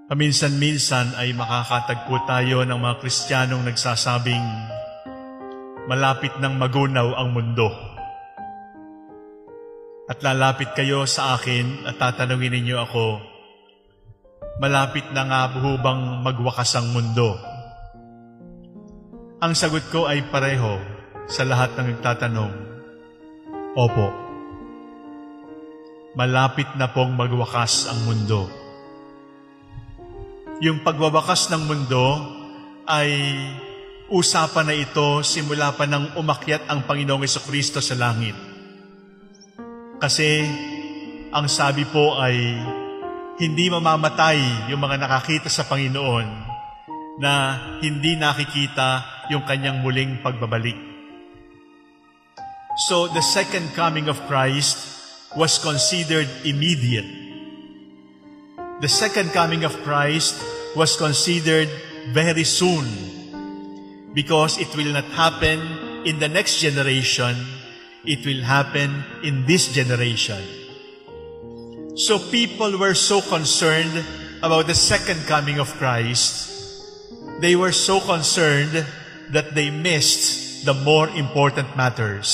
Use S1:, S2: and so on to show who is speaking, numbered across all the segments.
S1: Paminsan-minsan ay makakatagpo tayo ng mga Kristiyanong nagsasabing, malapit nang magunaw ang mundo. At lalapit kayo sa akin at tatanungin ninyo ako, malapit na nga po bang magwakas ang mundo? Ang sagot ko ay pareho sa lahat ng nagtatanong, opo. Malapit na pong magwakas ang mundo. Yung pagwawakas ng mundo ay usapan na ito simula pa nang umakyat ang Panginoong Jesucristo sa langit. Kasi ang sabi po ay hindi mamamatay yung mga nakakita sa Panginoon na hindi nakikita yung kanyang muling pagbabalik. So the second coming of Christ was considered immediate. The second coming of Christ was considered very soon because it will not happen in the next generation. It will happen in this generation. So people were so concerned about the second coming of Christ. They were so concerned that they missed the more important matters,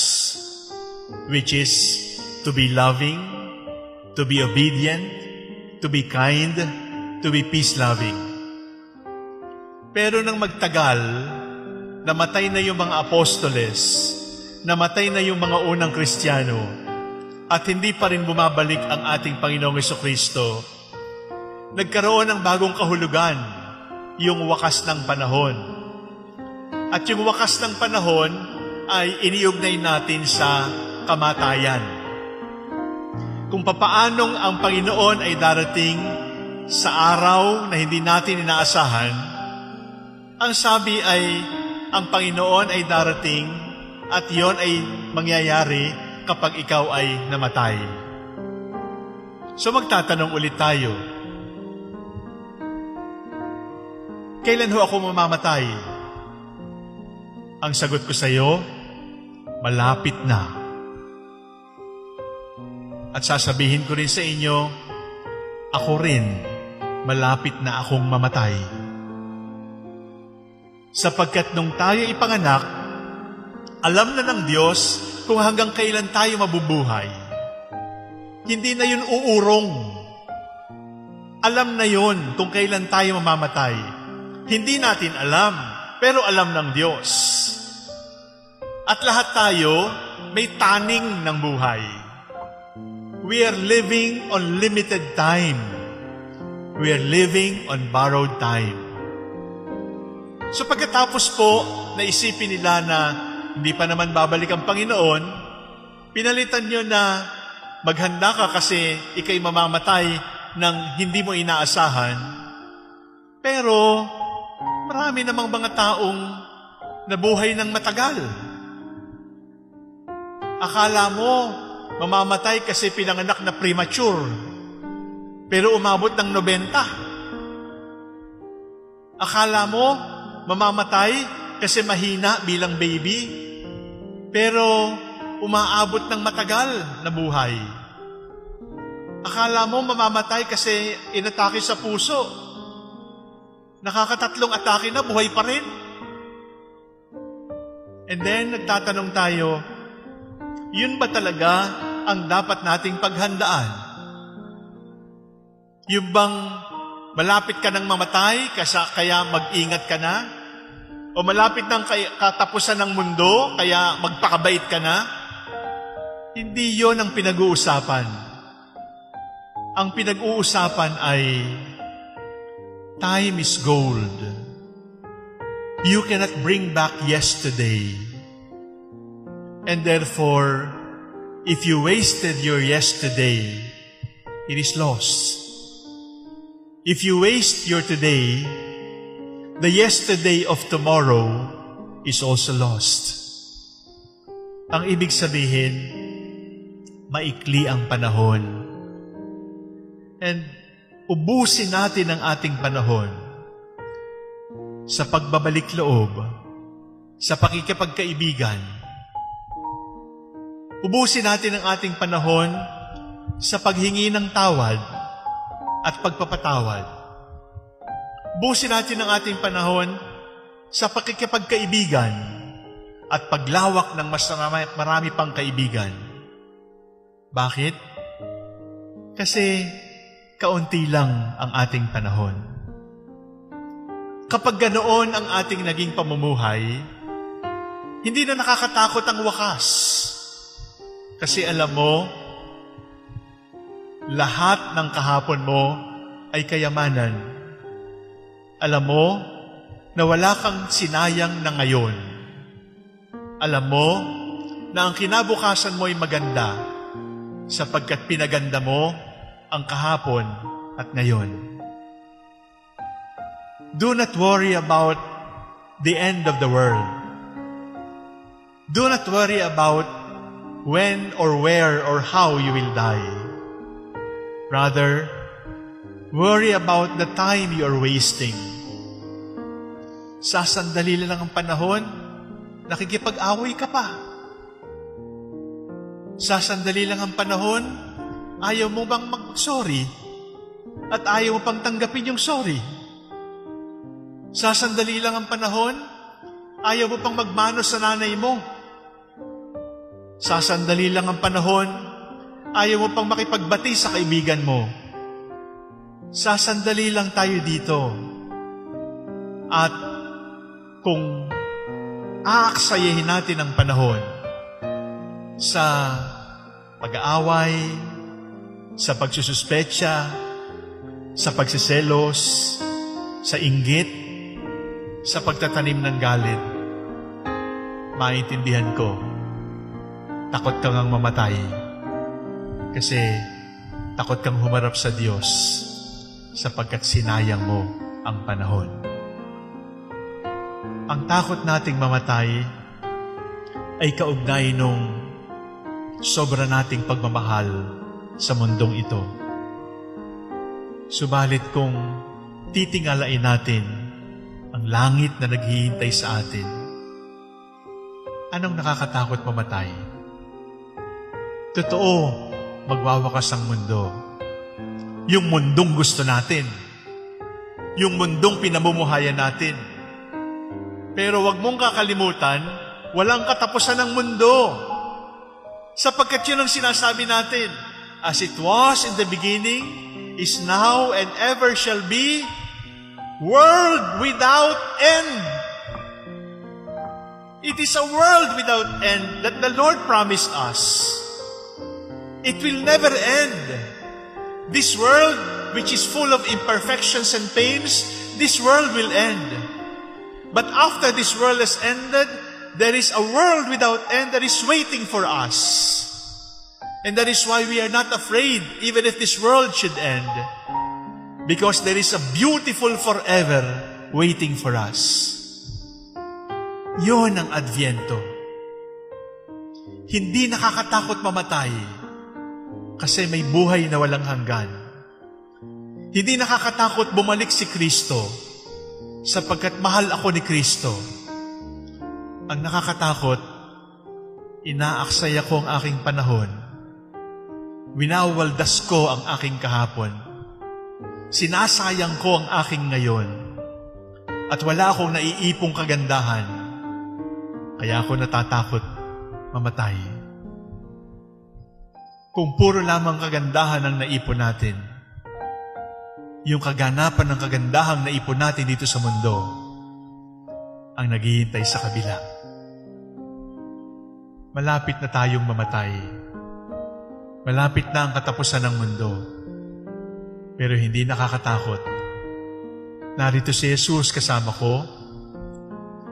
S1: which is to be loving, to be obedient, to be kind, to be peace-loving. Pero nang magtagal, namatay na yung mga apostoles, namatay na yung mga unang Kristiyano, at hindi pa rin bumabalik ang ating Panginoong Jesucristo, nagkaroon ng bagong kahulugan, yung wakas ng panahon. At yung wakas ng panahon ay iniugnay natin sa kamatayan. Kung papaanong ang Panginoon ay darating sa araw na hindi natin inaasahan, ang sabi ay ang Panginoon ay darating at yon ay mangyayari kapag ikaw ay namatay. So magtatanong ulit tayo, kailan ho ako mamamatay? Ang sagot ko sa iyo, malapit na. At sasabihin ko rin sa inyo, ako rin, malapit na akong mamatay. Sapagkat nung tayo ipanganak, alam na ng Diyos kung hanggang kailan tayo mabubuhay. Hindi na yun uurong. Alam na yun kung kailan tayo mamamatay. Hindi natin alam, pero alam ng Diyos. At lahat tayo may taning ng buhay. We are living on limited time. We are living on borrowed time. So pagkatapos po, naisipin nila na hindi pa naman babalik ang Panginoon, pinalitan nyo na maghanda ka kasi ikay mamamatay ng hindi mo inaasahan. Pero marami namang mga taong nabuhay ng matagal. Akala mo, mamamatay kasi pinanganak na premature, pero umabot ng 90. Akala mo, mamamatay kasi mahina bilang baby, pero umaabot ng matagal na buhay. Akala mo, mamamatay kasi inatake sa puso. Nakakatatlong atake na, buhay pa rin. And then, nagtatanong tayo, yun ba talaga ang dapat nating paghandaan? Yung bang malapit ka nang mamatay kaya mag-ingat ka na? O malapit ng katapusan ng mundo kaya magpakabait ka na? Hindi yon ang pinag-uusapan. Ang pinag-uusapan ay time is gold. You cannot bring back yesterday. And therefore, if you wasted your yesterday, it is lost. If you waste your today, the yesterday of tomorrow is also lost. Ang ibig sabihin, maikli ang panahon. And ubusin natin ang ating panahon sa pagbabalik loob, sa pakikipagkaibigan. Ubusin natin ang ating panahon sa paghingi ng tawad at pagpapatawad. Busin natin ang ating panahon sa pakikipagkaibigan at paglawak ng mas marami pang kaibigan. Bakit? Kasi kaunti lang ang ating panahon. Kapag ganoon ang ating naging pamumuhay, hindi na nakakatakot ang wakas. Kasi alam mo, lahat ng kahapon mo ay kayamanan. Alam mo na wala kang sinayang na ngayon. Alam mo na ang kinabukasan mo ay maganda sapagkat pinaganda mo ang kahapon at ngayon. Do not worry about the end of the world. Do not worry about when or where or how you will die. Rather, worry about the time you are wasting. Sasandali lang ang panahon, nakikipag-away ka pa. Sasandali lang ang panahon, ayaw mo bang mag-sorry? At ayaw mo pang tanggapin yung sorry? Sasandali lang ang panahon, ayaw mo pang magmano sa nanay mo? Sasandali lang ang panahon, ayaw mo pang makipagbati sa kaibigan mo? Sasandali lang tayo dito. At kung aaksayahin natin ang panahon sa pag-aaway, sa pagsususpecha, sa pagsiselos, sa inggit, sa pagtatanim ng galit, maintindihan ko, takot kang ang mamatay kasi takot kang humarap sa Diyos sapagkat sinayang mo ang panahon. Ang takot nating mamatay ay kaugnay nung sobra nating pagmamahal sa mundong ito. Subalit kung titingalain natin ang langit na naghihintay sa atin, anong nakakatakot mamatay? Totoo, magwawakas ang mundo. Yung mundong gusto natin. Yung mundong pinamumuhayan natin. Pero wag mong kakalimutan, walang katapusan ng mundo. Sapagkat yun ang sinasabi natin, as it was in the beginning, is now, and ever shall be, world without end. It is a world without end that the Lord promised us. It will never end. This world, which is full of imperfections and pains, this world will end. But after this world has ended, there is a world without end that is waiting for us. And that is why we are not afraid, even if this world should end. Because there is a beautiful forever waiting for us. Yun ang Adviento. Hindi nakakatakot mamatay kasi may buhay na walang hanggan. Hindi nakakatakot bumalik si Kristo sapagkat mahal ako ni Kristo. Ang nakakatakot, inaaksaya ko ang aking panahon. Winawaldas ko ang aking kahapon. Sinasayang ko ang aking ngayon. At wala akong naiipong kagandahan. Kaya ako natatakot mamatay. Kung puro lamang kagandahan ang naipon natin, yung kaganapan ng kagandahang naipon natin dito sa mundo, ang naghihintay sa kabila. Malapit na tayong mamatay. Malapit na ang katapusan ng mundo. Pero hindi nakakatakot. Narito si Jesus kasama ko,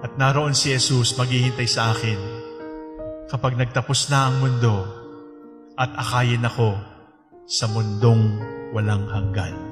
S1: at naroon si Jesus maghihintay sa akin kapag nagtapos na ang mundo at akayin ako sa mundong walang hanggan.